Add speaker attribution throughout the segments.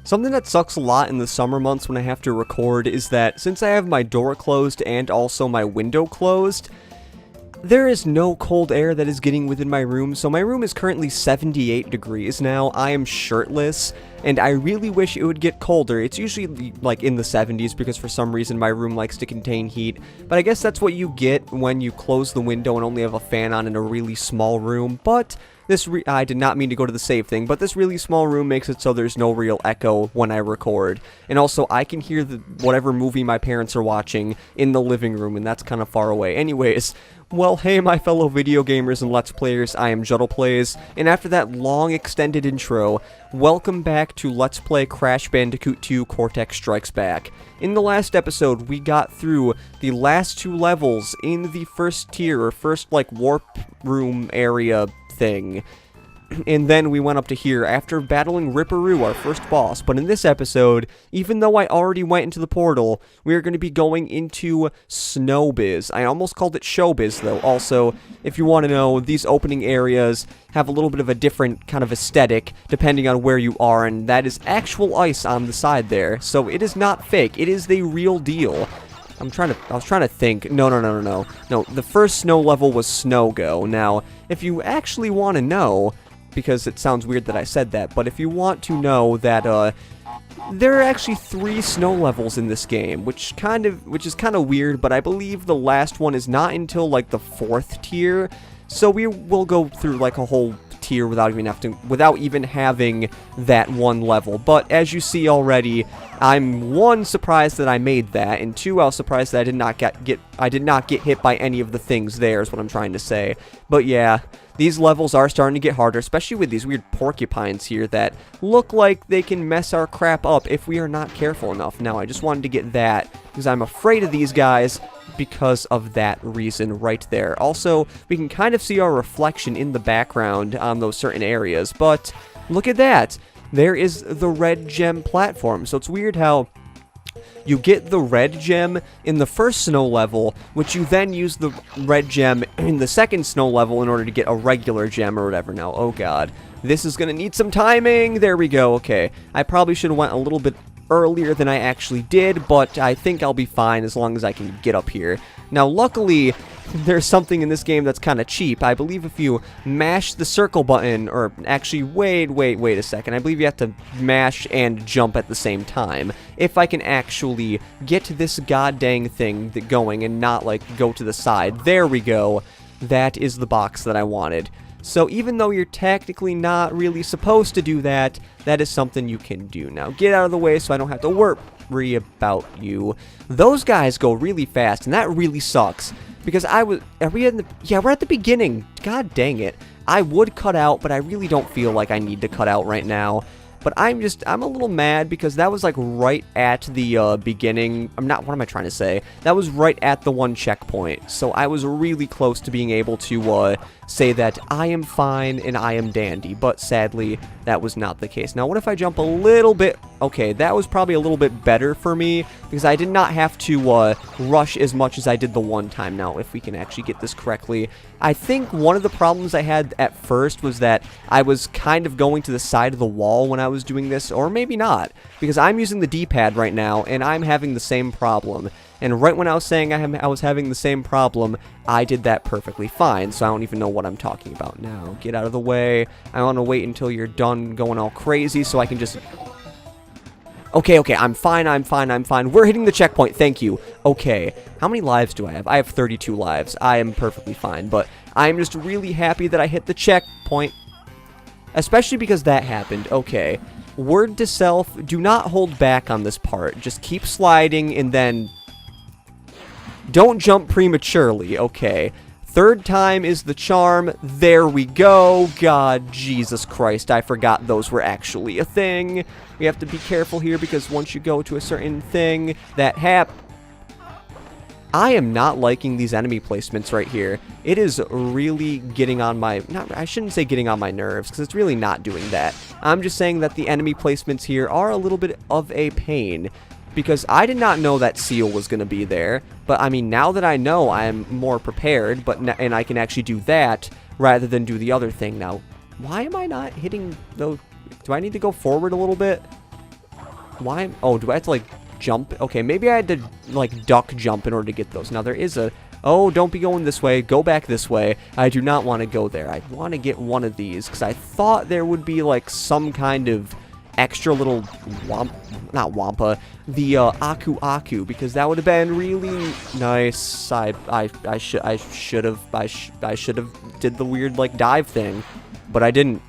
Speaker 1: Something that sucks a lot in the summer months when I have to record is that since I have my door closed and also my window closed, there is no cold air that is getting within my room. So my room is currently 78 degrees now. I am shirtless, and I really wish it would get colder. It's usually like in the 70s because for some reason my room likes to contain heat. But I guess that's what you get when you close the window and only have a fan on in a really small room. But I did not mean to go to the save thing, but this really small room makes it so there's no real echo when I record. And also, I can hear whatever movie my parents are watching in the living room, and that's kind of far away. Anyways, well, hey my fellow video gamers and Let's Players, I am JuddlePlays, and after that long extended intro, welcome back to Let's Play Crash Bandicoot 2 Cortex Strikes Back. In the last episode, we got through the last two levels in the first tier, or first, like, warp room area thing. And then we went up to here after battling Ripperoo, our first boss. But in this episode, even though I already went into the portal, we are going to be going into Snow Biz. I almost called it Show Biz, though. Also, if you want to know, these opening areas have a little bit of a different kind of aesthetic depending on where you are, and that is actual ice on the side there. So it is not fake. It is the real deal. I was trying to think. No, the first snow level was Snow Go. Now, if you actually want to know, because it sounds weird that I said that, but if you want to know that, there are actually 3 snow levels in this game, which is kind of weird, but I believe the last one is not until, like, the 4th tier, so we will go through, like, a whole tier without even having that one level. But as you see already, I'm 1, surprised that I made that, and 2, I was surprised that I did not get hit by any of the things there, is what I'm trying to say. But yeah, these levels are starting to get harder, especially with these weird porcupines here that look like they can mess our crap up if we are not careful enough. Now, I just wanted to get that because I'm afraid of these guys because of that reason right there. Also, we can kind of see our reflection in the background on those certain areas, but look at that. There is the red gem platform. So it's weird how you get the red gem in the first snow level, which you then use the red gem in the second snow level in order to get a regular gem or whatever. Now, oh god, this is gonna need some timing. There we go. Okay, I probably should have went a little bit earlier than I actually did, but I think I'll be fine as long as I can get up here. Now, luckily, there's something in this game that's kind of cheap. I believe if you mash the circle button, or actually, wait a second. I believe you have to mash and jump at the same time. If I can actually get this goddamn thing going and not, like, go to the side. There we go. That is the box that I wanted. So even though you're technically not really supposed to do that, that is something you can do. Now, get out of the way so I don't have to worry about you. Those guys go really fast, and that really sucks. Because yeah, we're at the beginning. God dang it. I would cut out, but I really don't feel like I need to cut out right now. But I'm a little mad because that was, like, right at the beginning. What am I trying to say? That was right at the one checkpoint. So I was really close to being able to say that I am fine and I am dandy. But sadly, that was not the case. Now, what if I jump a little bit? Okay, that was probably a little bit better for me because I did not have to rush as much as I did the one time. Now, if we can actually get this correctly, I think one of the problems I had at first was that I was kind of going to the side of the wall when I was doing this, or maybe not, because I'm using the D-pad right now, and I'm having the same problem. And right when I was saying I was having the same problem, I did that perfectly fine, so I don't even know what I'm talking about now. Get out of the way. I want to wait until you're done going all crazy so I can just... Okay, I'm fine. We're hitting the checkpoint, thank you. Okay, how many lives do I have? I have 32 lives. I am perfectly fine, but I'm just really happy that I hit the checkpoint. Especially because that happened. Okay, word to self, do not hold back on this part. Just keep sliding and then... don't jump prematurely. Okay, 3rd time is the charm. There we go. God, Jesus Christ, I forgot those were actually a thing. We have to be careful here because once you go to a certain thing, that I am not liking these enemy placements right here. It is really getting on my... I shouldn't say getting on my nerves, because it's really not doing that. I'm just saying that the enemy placements here are a little bit of a pain, because I did not know that seal was going to be there. But, I mean, now that I know, I'm more prepared, and I can actually do that rather than do the other thing. Now, why am I not hitting those... Do I need to go forward a little bit? Why? Oh, do I have to, like, jump? Okay, maybe I had to, like, duck jump in order to get those. Now, there is a... Oh, don't be going this way. Go back this way. I do not want to go there. I want to get one of these, because I thought there would be, like, some kind of extra little not wampa, the Aku Aku, because that would have been really nice. I should have did the weird, like, dive thing, but I didn't.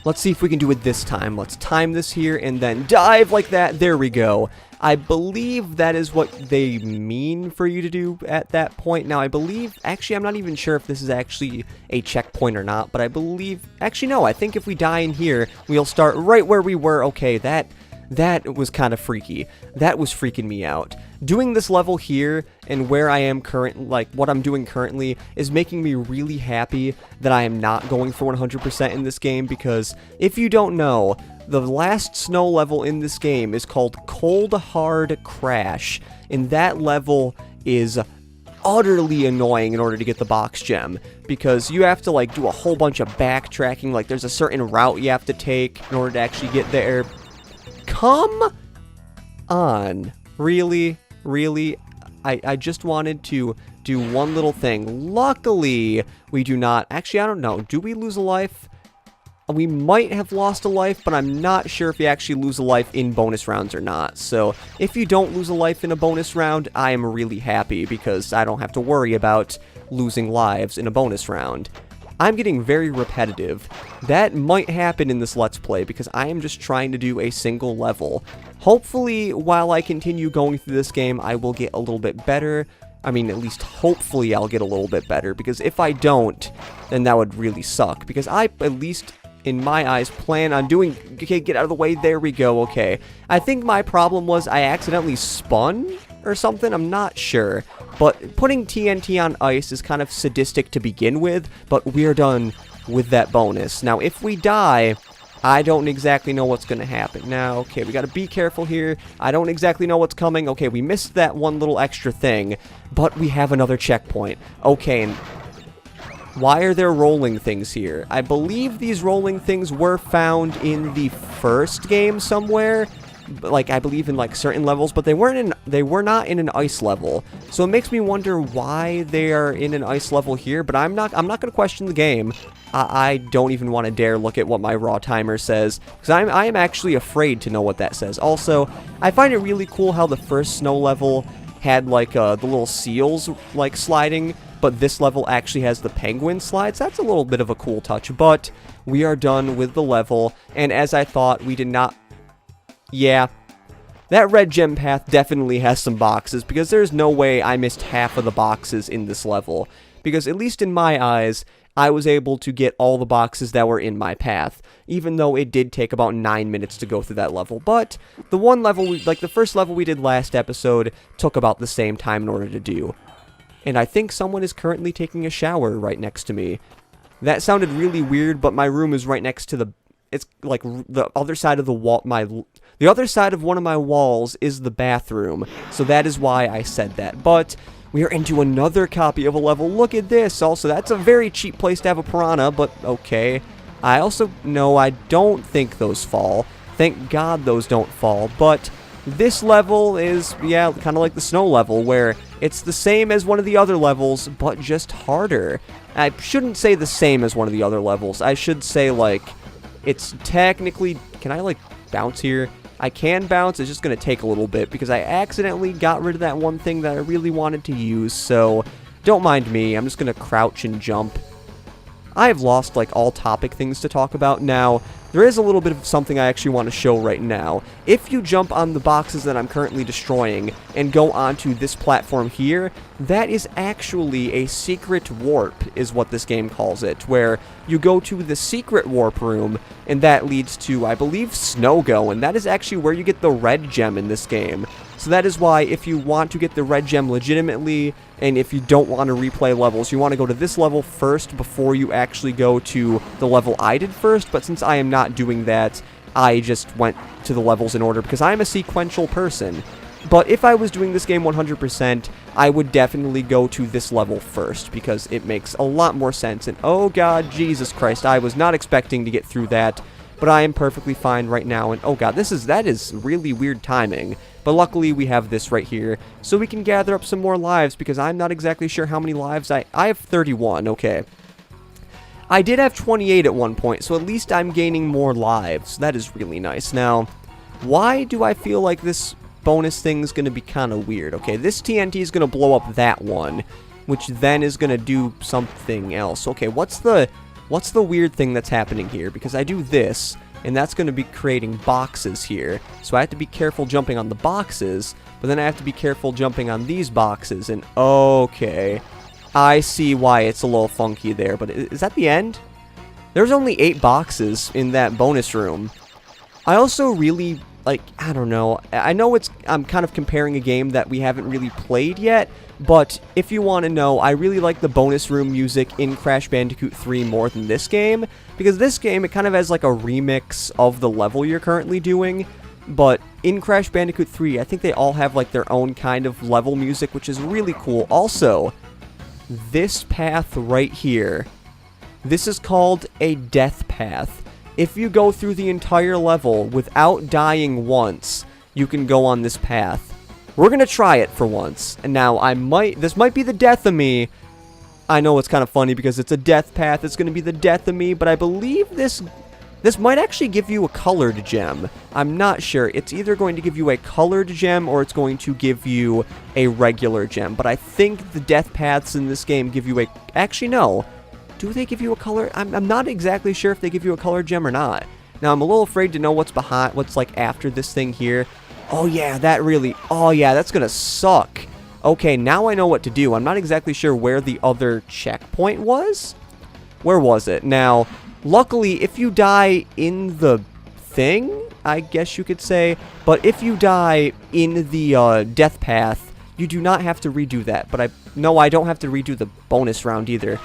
Speaker 1: Let's see if we can do it this time. Let's time this here and then dive like that. There we go. I believe that is what they mean for you to do at that point. Now, I believe... Actually, I'm not even sure if this is actually a checkpoint or not, but I believe... Actually, no. I think if we die in here, we'll start right where we were. Okay, that was kind of freaky. That was freaking me out. Doing this level here and where I am what I'm doing currently is making me really happy that I am not going for 100% in this game, because if you don't know, the last snow level in this game is called Cold Hard Crash, and that level is utterly annoying in order to get the box gem, because you have to, like, do a whole bunch of backtracking. Like, there's a certain route you have to take in order to actually get there. Come on. Really? Really? I just wanted to do one little thing. Luckily, we do not. Actually, I don't know. Do we lose a life? We might have lost a life, but I'm not sure if you actually lose a life in bonus rounds or not. So, if you don't lose a life in a bonus round, I am really happy, because I don't have to worry about losing lives in a bonus round. I'm getting very repetitive. That might happen in this Let's Play, because I am just trying to do a single level. Hopefully, while I continue going through this game, I will get a little bit better. I mean, at least hopefully I'll get a little bit better, because if I don't, then that would really suck. Because I, at least in my eyes, plan on doing... Okay, get out of the way. There we go. Okay. I think my problem was I accidentally spun or something. I'm not sure. But putting TNT on ice is kind of sadistic to begin with, but we're done with that bonus. Now, if we die, I don't exactly know what's going to happen. Now, okay, we got to be careful here. I don't exactly know what's coming. Okay, we missed that one little extra thing, but we have another checkpoint. Okay, and why are there rolling things here? I believe these rolling things were found in the first game somewhere. Like, I believe in, like, certain levels, but they were not in an ice level. So it makes me wonder why they are in an ice level here, but I'm not going to question the game. I don't even want to dare look at what my raw timer says, because I am actually afraid to know what that says. Also, I find it really cool how the first snow level had, like, the little seals, like, sliding, but this level actually has the penguin slides. That's a little bit of a cool touch, but we are done with the level, and as I thought, we did not... Yeah, that red gem path definitely has some boxes, because there's no way I missed half of the boxes in this level. Because at least in my eyes, I was able to get all the boxes that were in my path, even though it did take about 9 minutes to go through that level. But the one level, like the first level we did last episode, took about the same time in order to do. And I think someone is currently taking a shower right next to me. That sounded really weird, but my room is right next to the... It's like the other side of the wall, the other side of one of my walls is the bathroom, so that is why I said that. But we are into another copy of a level. Look at this. Also, that's a very cheap place to have a piranha, but okay. I also, no, I don't think those fall. Thank God those don't fall, but this level is, yeah, kind of like the snow level, where it's the same as one of the other levels, but just harder. I shouldn't say the same as one of the other levels. I should say, like... It's technically... Can I, like, bounce here? I can bounce. It's just going to take a little bit, because I accidentally got rid of that one thing that I really wanted to use, so don't mind me. I'm just going to crouch and jump. I have lost, like, all topic things to talk about now. There is a little bit of something I actually want to show right now. If you jump on the boxes that I'm currently destroying and go onto this platform here, that is actually a secret warp, is what this game calls it, where you go to the secret warp room, and that leads to, I believe, Snow Go, and that is actually where you get the red gem in this game. So that is why, if you want to get the red gem legitimately, and if you don't want to replay levels, you want to go to this level first before you actually go to the level I did first, but since I am not doing that, I just went to the levels in order, because I'm a sequential person. But if I was doing this game 100%, I would definitely go to this level first, because it makes a lot more sense, and oh god, Jesus Christ, I was not expecting to get through that. but I am perfectly fine right now. And oh god, that is really weird timing. But luckily we have this right here, so we can gather up some more lives, because I'm not exactly sure how many lives I have 31, okay. I did have 28 at one point, so at least I'm gaining more lives. That is really nice. Now, why do I feel like this bonus thing's gonna be kind of weird? Okay, this TNT is gonna blow up that one, which then is gonna do something else. Okay, what's the weird thing that's happening here? Because I do this, and that's gonna be creating boxes here. So I have to be careful jumping on the boxes, but then I have to be careful jumping on these boxes, and okay, I see why it's a little funky there. But is that the end? There's only 8 boxes in that bonus room. I also really, like, I don't know. I know I'm kind of comparing a game that we haven't really played yet, but if you want to know, I really like the bonus room music in Crash Bandicoot 3 more than this game, because this game, it kind of has like a remix of the level you're currently doing, but in Crash Bandicoot 3, I think they all have like their own kind of level music, which is really cool. Also, this path right here, this is called a death path. If you go through the entire level without dying once, you can go on this path. We're gonna try it for once. And now this might be the death of me. I know it's kind of funny because it's a death path. It's gonna be the death of me, but I believe this might actually give you a colored gem. I'm not sure. It's either going to give you a colored gem or it's going to give you a regular gem. But I think the death paths in this game give you actually, no. Do they give you a color? I'm not exactly sure if they give you a colored gem or not. Now, I'm a little afraid to know what's like after this thing here. Oh yeah, oh yeah, that's gonna suck. Okay, now I know what to do. I'm not exactly sure where the other checkpoint was. Where was it? Now, luckily, if you die in the thing, I guess you could say, but if you die in the death path, you do not have to redo that. But no, I don't have to redo the bonus round either.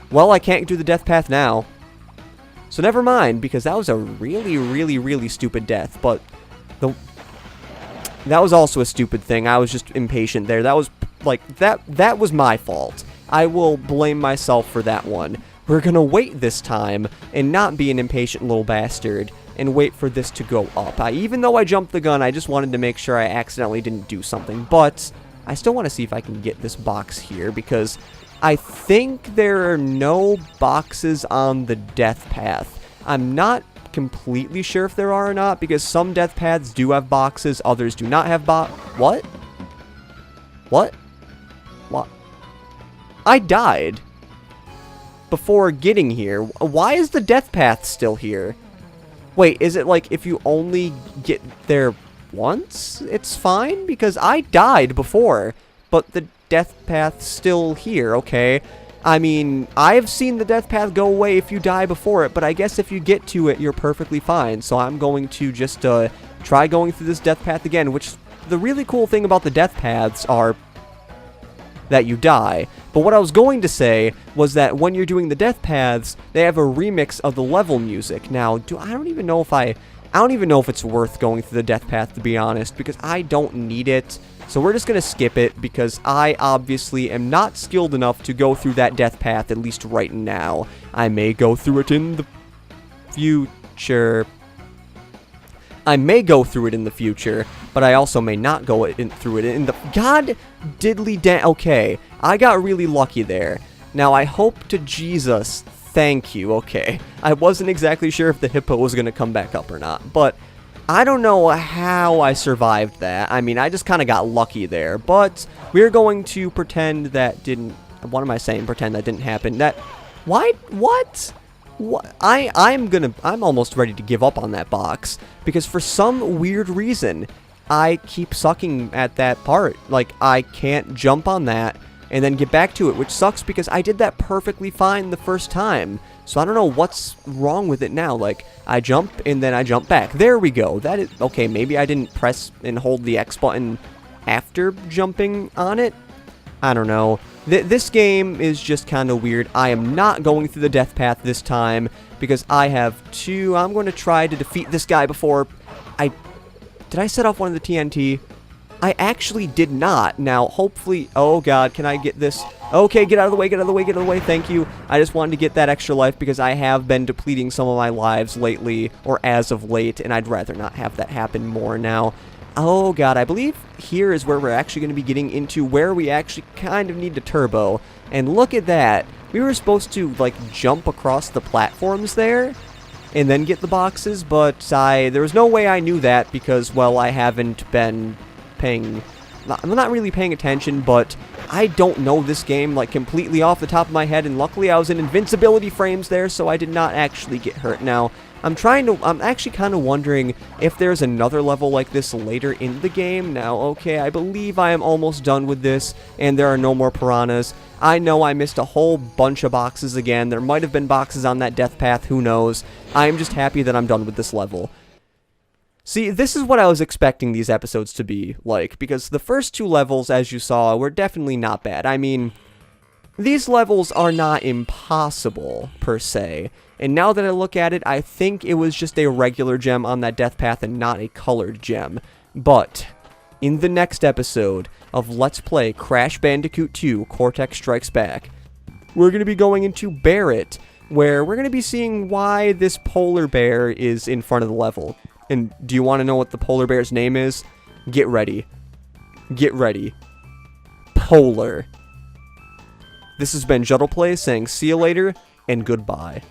Speaker 1: Well, I can't do the death path now. So never mind, because that was a really, really, really stupid death. But that was also a stupid thing. I was just impatient there. That was, like, that was my fault. I will blame myself for that one. We're gonna wait this time and not be an impatient little bastard and wait for this to go up. Even though I jumped the gun, I just wanted to make sure I accidentally didn't do something. But I still want to see if I can get this box here, because I think there are no boxes on the death path. I'm not completely sure if there are or not, because some death paths do have boxes, others do not have What? What? What? I died before getting here. Why is the death path still here? Wait, is it like if you only get there once, it's fine? Because I died before, but the death path's still here, okay? I mean, I've seen the death path go away if you die before it, but I guess if you get to it, you're perfectly fine. So I'm going to just try going through this death path again, which the really cool thing about the death paths are that you die. But what I was going to say was that when you're doing the death paths, they have a remix of the level music. Now, I don't even know if it's worth going through the death path, to be honest, because I don't need it. So we're just going to skip it, because I obviously am not skilled enough to go through that death path, at least right now. I may go through it in the future. I may go through it in the future, but I also may not go through it in the... God diddly okay, I got really lucky there. Now, I hope to Jesus, thank you, okay. I wasn't exactly sure if the hippo was going to come back up or not, but I don't know how I survived that. I mean, I just kind of got lucky there, but we're going to pretend that didn't... What am I saying? Pretend that didn't happen. What? I'm almost ready to give up on that box, because for some weird reason, I keep sucking at that part. Like, I can't jump on that and then get back to it, which sucks because I did that perfectly fine the first time. So I don't know what's wrong with it now. Like, I jump and then I jump back. There we go. That is... Okay, maybe I didn't press and hold the X button after jumping on it. I don't know. This game is just kind of weird. I am not going through the death path this time, because I have two... I'm going to try to defeat this guy before I... Did I set off one of the TNT? I actually did not. Now, hopefully... Oh, God, can I get this? Okay, get out of the way, get out of the way, get out of the way. Thank you. I just wanted to get that extra life because I have been depleting some of my lives lately, or as of late, and I'd rather not have that happen more now. Oh, God, I believe here is where we're actually going to be getting into where we actually kind of need to turbo. And look at that. We were supposed to, like, jump across the platforms there and then get the boxes, but there was no way I knew that because, well, I haven't been I'm not really paying attention, but I don't know this game, like, completely off the top of my head, and luckily I was in invincibility frames there, so I did not actually get hurt. Now, I'm actually kind of wondering if there's another level like this later in the game. Now, okay, I believe I am almost done with this, and there are no more piranhas. I know I missed a whole bunch of boxes again. There might have been boxes on that death path, who knows. I am just happy that I'm done with this level. See, this is what I was expecting these episodes to be like, because the first two levels, as you saw, were definitely not bad. I mean, these levels are not impossible, per se. And now that I look at it, I think it was just a regular gem on that death path and not a colored gem. But in the next episode of Let's Play Crash Bandicoot 2 Cortex Strikes Back, we're going to be going into Barrett, where we're going to be seeing why this polar bear is in front of the level. And do you want to know what the polar bear's name is? Get ready. Get ready. Polar. This has been Juddleplay saying see you later and goodbye.